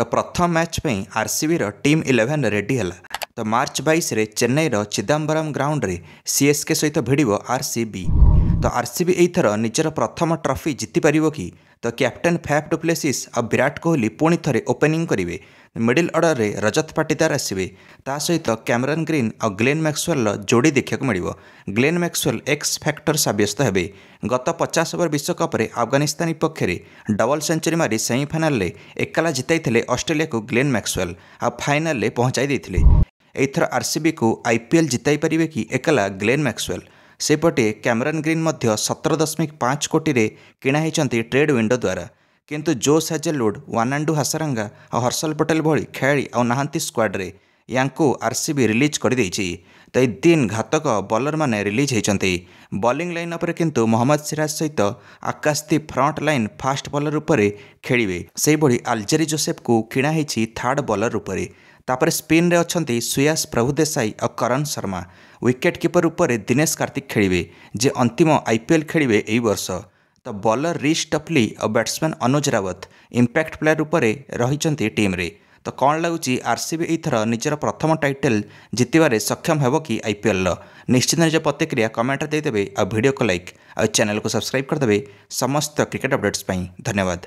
तो प्रथम मैच में आरसीबी रो टीम 11 रेडी है। तो मार्च 22 रे चेन्नई रो चिदम्बरम ग्राउंड रे सीएसके सहित भिड़ो आरसीबी। तो आरसीबी एथर निजर प्रथम ट्रॉफी जीति पारिबो कि? तो कैप्टेन फैफ डु प्लेसिस और विराट कोहली पुणी थे ओपनिंग करेंगे। मिडिल ऑर्डर रे रजत पाटीदार आसवे, ता सहित कैमरन ग्रीन और ग्लेन मैक्सवेल जोड़ी देखा मिल। ग्लेन मैक्सवेल एक्स फैक्टर साब्यस्त हेबे। गत 50 ओवर विश्वकप रे अफगानिस्तान विपक्ष में डबल सेंचुरी मारी सेमिफाइनाल रे एकाला जिताई ऑस्ट्रेलिया को ग्लेन मैक्सवेल आ फाइनाल रे पहुंचाई देथिले। एथर आरसीबी को आईपीएल जिताई पारिबे कि एकला ग्लेन मैक्सवेल? सेपटे कैमरन ग्रीन 17.5 कोटी रे किणा होती ट्रेड विंडो द्वारा। किंतु जोश हेजलवुड, वानांडू हासारंगा और हर्षल पटेल भली खेलाड़ी आ नाहांती स्क्वाड्रे यांको आरसीबी रिलीज कर देइछि। तो ये दिन घातक बॉलर माने रिलीज होती। बॉलिंग लाइनअप रे किंतु मोहम्मद सिराज सहित आकाशदीप फ्रंट लाइन फास्ट बॉलर रूप खेलिवे। से भली आल्जेरी जोसेफ को किणा होइछि थर्ड बॉलर रूप। तापर स्पिन रे अछंती सुयास प्रभुदेसाई और करण शर्मा। विकेट कीपर रूप दिनेश कार्तिक खेलिवे, जे अंतिम आईपीएल खेलिवे एई वर्ष। तो बॉलर रिश टफली और बैट्समैन अनुज रावत इंपैक्ट प्लेयर रूप रही टीम रे। तो कौन लगुच आरसीबी एथर निजर प्रथम टाइटल जितबार सक्षम हेब कि आईपीएल? निश्चित निज प्रतिक्रिया कमेंट देदेवे और वीडियो को लाइक और चैनल को सब्सक्राइब करदे। समस्त क्रिकेट अपडेट्स धन्यवाद।